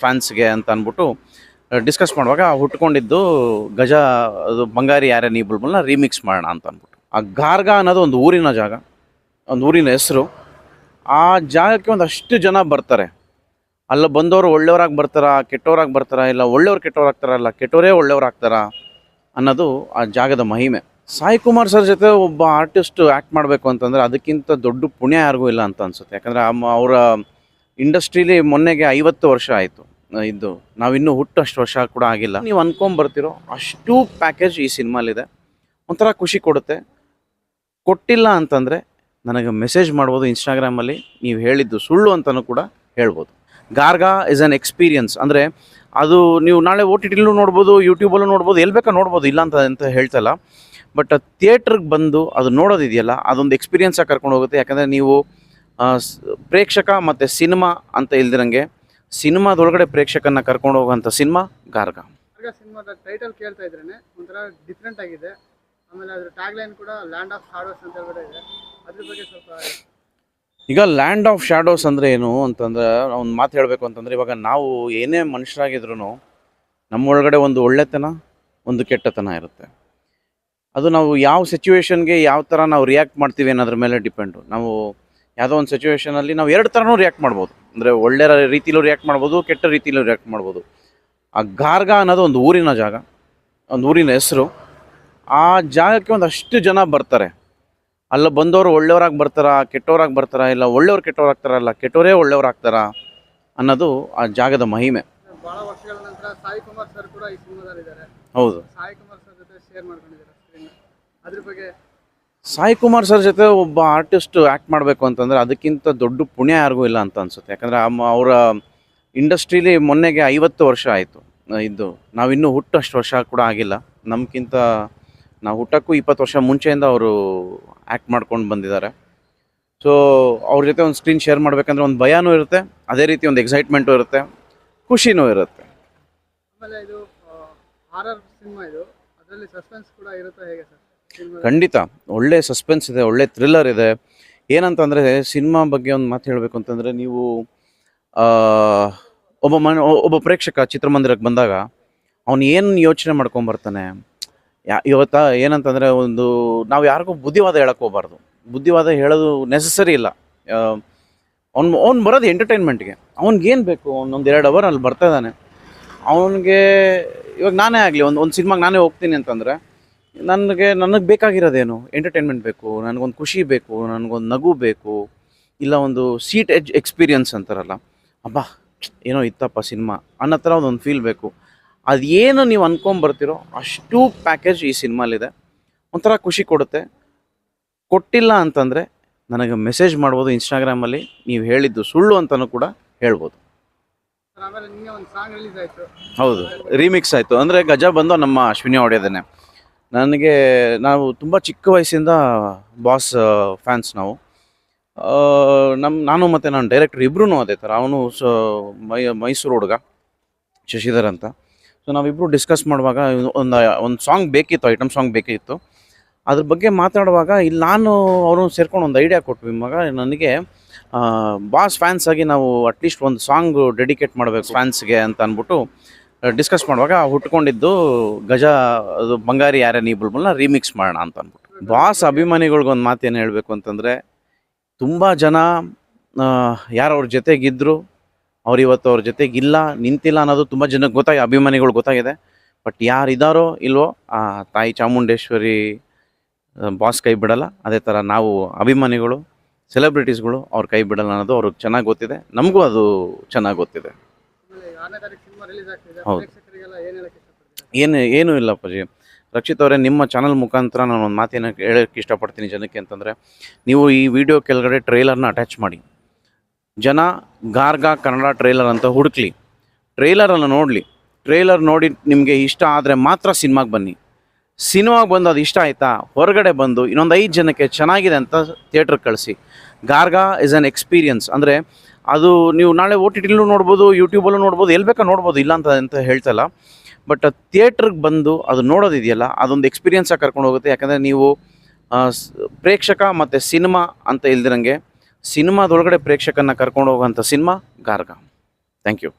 ಫ್ಯಾನ್ಸ್ಗೆ ಅಂತ ಅಂದ್ಬಿಟ್ಟು ಡಿಸ್ಕಸ್ ಮಾಡುವಾಗ ಹುಟ್ಕೊಂಡಿದ್ದು ಗಜ ಅದು ಬಂಗಾರಿ ಯಾರೇ ನೀ ಬುಲ್ಬುಲ್ನ ರೀಮಿಕ್ಸ್ ಮಾಡೋಣ ಅಂತ ಅಂದ್ಬಿಟ್ಟು. ಆ ಗಾರ್ಗ ಅನ್ನೋದು ಒಂದು ಊರಿನ ಜಾಗ, ಒಂದು ಊರಿನ ಹೆಸರು. ಆ ಜಾಗಕ್ಕೆ ಒಂದಷ್ಟು ಜನ ಬರ್ತಾರೆ. ಅಲ್ಲ ಬಂದವರು ಒಳ್ಳೆಯವ್ರಾಗಿ ಬರ್ತಾರಾ, ಕೆಟ್ಟವರಾಗಿ ಬರ್ತಾರಾ, ಇಲ್ಲ ಒಳ್ಳೆಯವ್ರು ಕೆಟ್ಟವ್ರಾಗ್ತಾರಲ್ಲ, ಕೆಟ್ಟವರೇ ಒಳ್ಳೆಯವ್ರಾಗ್ತಾರಾ ಅನ್ನೋದು ಆ ಜಾಗದ ಮಹಿಮೆ. ಸಾಯಿ ಕುಮಾರ್ ಸರ್ ಜೊತೆ ಒಬ್ಬ ಆರ್ಟಿಸ್ಟ್ ಆ್ಯಕ್ಟ್ ಮಾಡಬೇಕು ಅಂತಂದರೆ ಅದಕ್ಕಿಂತ ದೊಡ್ಡ ಪುಣ್ಯ ಯಾರಿಗೂ ಇಲ್ಲ ಅಂತ ಅನಿಸುತ್ತೆ. ಯಾಕಂದರೆ ಅವರ ಇಂಡಸ್ಟ್ರೀಲಿ ಮೊನ್ನೆಗೆ 50 ವರ್ಷ ಆಯಿತು ಇದ್ದು, ನಾವಿನ್ನೂ ಹುಟ್ಟಷ್ಟು ವರ್ಷ ಕೂಡ ಆಗಿಲ್ಲ. ನೀವು ಅಂದ್ಕೊಂಬರ್ತಿರೋ ಅಷ್ಟು ಪ್ಯಾಕೇಜ್ ಈ ಸಿನಿಮಾಲಿದೆ. ಒಂಥರ ಖುಷಿ ಕೊಡುತ್ತೆ. ಕೊಟ್ಟಿಲ್ಲ ಅಂತಂದರೆ ನನಗೆ ಮೆಸೇಜ್ ಮಾಡ್ಬೋದು ಇನ್ಸ್ಟಾಗ್ರಾಮಲ್ಲಿ, ನೀವು ಹೇಳಿದ್ದು ಸುಳ್ಳು ಅಂತಲೂ ಕೂಡ ಹೇಳ್ಬೋದು. ಗಾರ್ಗಾ ಇಸ್ ಆನ್ ಎಕ್ಸ್ಪೀರಿಯನ್ಸ್. ಅಂದರೆ ಅದು ನೀವು ನಾಳೆ OTTಲೂ ನೋಡ್ಬೋದು, ಯೂಟ್ಯೂಬಲ್ಲೂ ನೋಡ್ಬೋದು, ಎಲ್ಲಿ ಬೇಕಾ ನೋಡ್ಬೋದು, ಇಲ್ಲ ಅಂತ ಹೇಳ್ತಲ್ಲ. ಬಟ್ ಥಿಯೇಟ್ರಿಗೆ ಬಂದು ಅದು ನೋಡೋದಿದೆಯಲ್ಲ, ಅದೊಂದು ಎಕ್ಸ್ಪೀರಿಯನ್ಸಾಗಿ ಕರ್ಕೊಂಡು ಹೋಗುತ್ತೆ. ಯಾಕಂದರೆ ನೀವು ಪ್ರೇಕ್ಷಕ ಮತ್ತು ಸಿನಿಮಾ ಅಂತ ಇಲ್ದಿರಂಗೆ ಸಿನಿಮಾದೊಳಗಡೆ ಪ್ರೇಕ್ಷಕನ್ನ ಕರ್ಕೊಂಡು ಹೋಗುವಂಥ ಸಿನಿಮಾ ಗಾರ್ಗ. ಸಿನಿಮಾದ ಟೈಟಲ್ ಕೇಳ್ತಾ ಇದ್ರೇನೆ ಒಂಥರ ಡಿಫ್ರೆಂಟ್ ಆಗಿದೆ. ಆಮೇಲೆ ಅದ್ರ ಟ್ಯಾಗ್ ಲೈನ್ ಕೂಡ ಲ್ಯಾಂಡ್ ಆಫ್ ಶಾಡೋಸ್ ಅಂತ ಹೇಳ್ಬಿಟ್ಟು ಇದೆ. ಅದ್ರ ಬಗ್ಗೆ ಸ್ವಲ್ಪ ಈಗ ಲ್ಯಾಂಡ್ ಆಫ್ ಶಾಡೋಸ್ ಅಂದರೆ ಏನು ಅಂತಂದರೆ, ಒಂದು ಮಾತು ಹೇಳಬೇಕು ಅಂತಂದರೆ, ಇವಾಗ ನಾವು ಏನೇ ಮನುಷ್ಯರಾಗಿದ್ರೂ ನಮ್ಮೊಳಗಡೆ ಒಂದು ಒಳ್ಳೆತನ, ಒಂದು ಕೆಟ್ಟತನ ಇರುತ್ತೆ. ಅದು ನಾವು ಯಾವ ಸಿಚುವೇಶನ್ಗೆ ಯಾವ ಥರ ನಾವು ರಿಯಾಕ್ಟ್ ಮಾಡ್ತೀವಿ ಅನ್ನೋದ್ರ ಮೇಲೆ ಡಿಪೆಂಡು. ನಾವು ಯಾವುದೋ ಒಂದು ಸಿಚುವೇಷನಲ್ಲಿ ನಾವು 2 ಥರನೂ ರಿಯಾಕ್ಟ್ ಮಾಡ್ಬೋದು. ಅಂದರೆ ಒಳ್ಳೆಯ ರೀತಿಲೂ ರಿಯಾಕ್ಟ್ ಮಾಡ್ಬೋದು, ಕೆಟ್ಟ ರೀತಿಲೂ ರಿಯಾಕ್ಟ್ ಮಾಡ್ಬೋದು. ಆ ಗಾರ್ಗ ಅನ್ನೋದು ಒಂದು ಊರಿನ ಜಾಗ, ಒಂದು ಊರಿನ ಹೆಸರು. ಆ ಜಾಗಕ್ಕೆ ಒಂದಷ್ಟು ಜನ ಬರ್ತಾರೆ. ಅಲ್ಲ ಬಂದವರು ಒಳ್ಳೆಯವ್ರಾಗಿ ಬರ್ತಾರಾ, ಕೆಟ್ಟವರಾಗಿ ಬರ್ತಾರಾ, ಇಲ್ಲ ಒಳ್ಳೆಯವ್ರು ಕೆಟ್ಟವ್ರಾಗ್ತಾರಲ್ಲ, ಕೆಟ್ಟವರೇ ಒಳ್ಳೆಯವ್ರಾಗ್ತಾರಾ ಅನ್ನೋದು ಆ ಜಾಗದ ಮಹಿಮೆ. ಬಹಳ ವರ್ಷಗಳ ನಂತರ ಸಾಯಿ ಕುಮಾರ್ ಸರ್ ಕೂಡ ಈ ಸಿನಿಮಾದಲ್ಲಿ ಇದ್ದಾರೆ. ಹೌದು, ಸಾಯಿ ಕುಮಾರ್ ಸರ್ ಜೊತೆ ಶೇರ್ ಮಾಡ್ಕೊಂಡಿದ್ದಾರೆ ಸ್ಕ್ರೀನ್. ಅದ್ರ ಬಗ್ಗೆ ಸಾಯಿ ಕುಮಾರ್ ಸರ್ ಜೊತೆ ಒಬ್ಬ ಆರ್ಟಿಸ್ಟ್ ಆ್ಯಕ್ಟ್ ಮಾಡಬೇಕು ಅಂತಂದರೆ ಅದಕ್ಕಿಂತ ದೊಡ್ಡ ಪುಣ್ಯ ಯಾರಿಗೂ ಇಲ್ಲ ಅಂತ ಅನಿಸುತ್ತೆ. ಯಾಕಂದರೆ ಅವರ ಇಂಡಸ್ಟ್ರೀಲಿ ಮೊನ್ನೆಗೆ 50 ವರ್ಷ ಆಯಿತು ಇದ್ದು, ನಾವಿನ್ನೂ ಹುಟ್ಟಷ್ಟು ವರ್ಷ ಕೂಡ ಆಗಿಲ್ಲ. ನಮಗಿಂತ ನಾವು ಹುಟ್ಟಕ್ಕೂ 20 ವರ್ಷ ಮುಂಚೆಯಿಂದ ಅವರು ಆ್ಯಕ್ಟ್ ಮಾಡ್ಕೊಂಡು ಬಂದಿದ್ದಾರೆ. ಸೊ ಅವ್ರ ಜೊತೆ ಒಂದು ಸ್ಕ್ರೀನ್ ಶೇರ್ ಮಾಡಬೇಕಂದ್ರೆ ಒಂದು ಭಯನೂ ಇರುತ್ತೆ, ಅದೇ ರೀತಿ ಒಂದು ಎಕ್ಸೈಟ್ಮೆಂಟು ಇರುತ್ತೆ, ಖುಷಿನೂ ಇರುತ್ತೆ. ಆಮೇಲೆ ಇದು ಹಾರರ್ ಸಿನಿಮಾ, ಇದು ಅದರಲ್ಲಿ ಸಸ್ಪೆನ್ಸ್ ಕೂಡ ಇರುತ್ತೆ ಹೇಗೆ ಸರ್? ಖಂಡಿತ ಒಳ್ಳೆ ಸಸ್ಪೆನ್ಸ್ ಇದೆ, ಒಳ್ಳೆ ಥ್ರಿಲ್ಲರ್ ಇದೆ. ಏನಂತಂದರೆ ಸಿನಿಮಾ ಬಗ್ಗೆ ಒಂದು ಮಾತು ಹೇಳಬೇಕು ಅಂತಂದರೆ, ನೀವು ಒಬ್ಬ ಪ್ರೇಕ್ಷಕ ಚಿತ್ರಮಂದಿರಕ್ಕೆ ಬಂದಾಗ ಅವನು ಏನು ಯೋಚನೆ ಮಾಡ್ಕೊಂಬರ್ತಾನೆ. ಇವತ್ತು ಏನಂತಂದರೆ, ಒಂದು ನಾವು ಯಾರಿಗೂ ಬುದ್ಧಿವಾದ ಹೇಳಕ್ಕೆ ಹೋಗ್ಬಾರ್ದು. ಬುದ್ಧಿವಾದ ಹೇಳೋದು ನೆಸಸರಿ ಇಲ್ಲ. ಅವ್ನು ಬರೋದು ಎಂಟರ್ಟೈನ್ಮೆಂಟ್ಗೆ. ಅವ್ನಿಗೇನು ಬೇಕು, ಒಂದೊಂದು 2 ಅವರ್ ಅಲ್ಲಿ ಬರ್ತಾ ಇದ್ದಾನೆ. ಅವನಿಗೆ ಇವಾಗ ನಾನೇ ಆಗಲಿ ಒಂದು ಸಿನಿಮಾಗೆ ನಾನೇ ಹೋಗ್ತೀನಿ ಅಂತಂದರೆ ನನಗೆ ಬೇಕಾಗಿರೋದೇನು? ಎಂಟರ್ಟೈನ್ಮೆಂಟ್ ಬೇಕು, ನನಗೊಂದು ಖುಷಿ ಬೇಕು, ನನಗೊಂದು ನಗು ಬೇಕು, ಇಲ್ಲ ಒಂದು ಸೀಟ್ ಎಜ್ ಎಕ್ಸ್ಪೀರಿಯನ್ಸ್ ಅಂತಾರಲ್ಲ, ಅಬ್ಬಾ ಏನೋ ಇತ್ತಪ್ಪ ಸಿನಿಮಾ ಅನ್ನೋ ಥರ ಒಂದು ಫೀಲ್ ಬೇಕು. ಅದೇನು ನೀವು ಅಂದ್ಕೊಂಬರ್ತಿರೋ ಅಷ್ಟು ಪ್ಯಾಕೇಜ್ ಈ ಸಿನಿಮಾಲಿದೆ. ಒಂಥರ ಖುಷಿ ಕೊಡುತ್ತೆ. ಕೊಟ್ಟಿಲ್ಲ ಅಂತಂದರೆ ನನಗೆ ಮೆಸೇಜ್ ಮಾಡ್ಬೋದು ಇನ್ಸ್ಟಾಗ್ರಾಮಲ್ಲಿ, ನೀವು ಹೇಳಿದ್ದು ಸುಳ್ಳು ಅಂತಲೂ ಕೂಡ ಹೇಳ್ಬೋದು. ಆಮೇಲೆ ನಿನ್ನೆ ಒಂದು ಸಾಂಗ್ ರಿಲೀಸ್ ಆಯಿತು. ಹೌದು, ರೀಮಿಕ್ಸ್ ಆಯಿತು. ಅಂದರೆ ಗಜ ಬಂದು ನಮ್ಮ ಅಶ್ವಿನಿ ಹೊಡೆಯೋದೇನೆ. ನಾವು ತುಂಬ ಚಿಕ್ಕ ವಯಸ್ಸಿಂದ ಬಾಸ್ ಫ್ಯಾನ್ಸ್ ನಾವು. ನಾನು ಮತ್ತು ನಾನು ಡೈರೆಕ್ಟರ್ ಇಬ್ಬರೂ ಅದೇ ಥರ. ಅವನು ಮೈಸೂರು ಹುಡುಗ ಶಶಿಧರ್ ಅಂತ. ಸೊ ನಾವಿಬ್ಬರು ಡಿಸ್ಕಸ್ ಮಾಡುವಾಗ ಒಂದು ಸಾಂಗ್ ಬೇಕಿತ್ತು, ಐಟಮ್ ಸಾಂಗ್ ಬೇಕಿತ್ತು. ಅದ್ರ ಬಗ್ಗೆ ಮಾತಾಡುವಾಗ ಇಲ್ಲಿ ನಾನು ಅವರು ಸೇರ್ಕೊಂಡು ಒಂದು ಐಡಿಯಾ ಕೊಟ್ವಿ. ಮಗ, ನನಗೆ ಬಾಸ್ ಫ್ಯಾನ್ಸ್ ಆಗಿ ನಾವು ಅಟ್ಲೀಸ್ಟ್ ಒಂದು ಸಾಂಗ್ ಡೆಡಿಕೇಟ್ ಮಾಡಬೇಕು ಫ್ಯಾನ್ಸ್ಗೆ ಅಂತ ಅಂದ್ಬಿಟ್ಟು ಡಿಸ್ಕಸ್ ಮಾಡುವಾಗ ಹುಟ್ಕೊಂಡಿದ್ದು ಗಜ ಅದು ಬಂಗಾರಿ ಯಾರೇ ನೀ ಬುಲ್ಬುಲ್ನ ರೀಮಿಕ್ಸ್ ಮಾಡೋಣ ಅಂತ ಅಂದ್ಬಿಟ್ಟು. ಬಾಸ್ ಅಭಿಮಾನಿಗಳ್ಗೊಂದು ಮಾತೇನು ಹೇಳಬೇಕು ಅಂತಂದರೆ, ತುಂಬ ಜನ ಯಾರು ಅವ್ರ ಜೊತೆಗಿದ್ದರು, ಅವ್ರು ಇವತ್ತು ಅವ್ರ ಜೊತೆಗಿಲ್ಲ, ನಿಂತಿಲ್ಲ ಅನ್ನೋದು ತುಂಬ ಜನಕ್ಕೆ ಅಭಿಮಾನಿಗಳು ಗೊತ್ತಾಗಿದೆ. ಬಟ್ ಯಾರಿದ್ದಾರೋ ಇಲ್ವೋ, ಆ ತಾಯಿ ಚಾಮುಂಡೇಶ್ವರಿ ಬಾಸ್ ಕೈ ಬಿಡಲ್ಲ. ಅದೇ ಥರ ನಾವು ಅಭಿಮಾನಿಗಳು, ಸೆಲೆಬ್ರಿಟೀಸ್ಗಳು ಅವ್ರ ಕೈ ಬಿಡಲ್ಲ ಅನ್ನೋದು ಅವ್ರಿಗೆ ಚೆನ್ನಾಗಿ ಗೊತ್ತಿದೆ, ನಮಗೂ ಅದು ಚೆನ್ನಾಗಿ ಗೊತ್ತಿದೆ. ಹೌದು, ಏನೂ ಇಲ್ಲ ಪಜಿ. ರಕ್ಷಿತ್ ಅವರೇ, ನಿಮ್ಮ ಚಾನಲ್ ಮುಖಾಂತರ ನಾನು ಒಂದು ಮಾತೇನು ಹೇಳೋಕ್ಕೆ ಇಷ್ಟಪಡ್ತೀನಿ ಜನಕ್ಕೆ ಅಂತಂದರೆ, ನೀವು ಈ ವಿಡಿಯೋ ಕೆಳಗಡೆ ಟ್ರೈಲರ್ನ ಅಟ್ಯಾಚ್ ಮಾಡಿ. ಜನ ಗಾರ್ಗ ಕನ್ನಡ ಟ್ರೈಲರ್ ಅಂತ ಹುಡುಕ್ಲಿ, ಟ್ರೈಲರನ್ನು ನೋಡಲಿ. ಟ್ರೈಲರ್ ನೋಡಿ ನಿಮಗೆ ಇಷ್ಟ ಆದರೆ ಮಾತ್ರ ಸಿನಿಮಾಗೆ ಬನ್ನಿ. ಸಿನಿಮಾಗೆ ಬಂದು ಅದು ಇಷ್ಟ ಆಯಿತಾ, ಹೊರಗಡೆ ಬಂದು ಇನ್ನೊಂದು 5 ಜನಕ್ಕೆ ಚೆನ್ನಾಗಿದೆ ಅಂತ ಥಿಯೇಟ್ರಿಗೆ ಕಳಿಸಿ. ಗಾರ್ಗ ಇಸ್ ಆನ್ ಎಕ್ಸ್ಪೀರಿಯನ್ಸ್. ಅಂದರೆ ಅದು ನೀವು ನಾಳೆ OTTಲೂ ನೋಡ್ಬೋದು, ಯೂಟ್ಯೂಬಲ್ಲೂ ನೋಡ್ಬೋದು, ಎಲ್ಲಿ ಬೇಕಾ ನೋಡ್ಬೋದು, ಇಲ್ಲ ಅಂತ ಹೇಳ್ತಲ್ಲ. ಬಟ್ ಥಿಯೇಟ್ರಿಗೆ ಬಂದು ಅದು ನೋಡೋದಿದೆಯಲ್ಲ, ಅದೊಂದು ಎಕ್ಸ್ಪೀರಿಯನ್ಸಾಗಿ ಕರ್ಕೊಂಡು ಹೋಗುತ್ತೆ. ಯಾಕಂದರೆ ನೀವು ಪ್ರೇಕ್ಷಕ ಮತ್ತು ಸಿನಿಮಾ ಅಂತ ಇಲ್ದಿರಂಗೆ ಸಿನಿಮಾದೊಳಗಡೆ ಪ್ರೇಕ್ಷಕನ್ನ ಕರ್ಕೊಂಡು ಹೋಗುವಂಥ ಸಿನಿಮಾ ಗಾರ್ಗ. Thank you.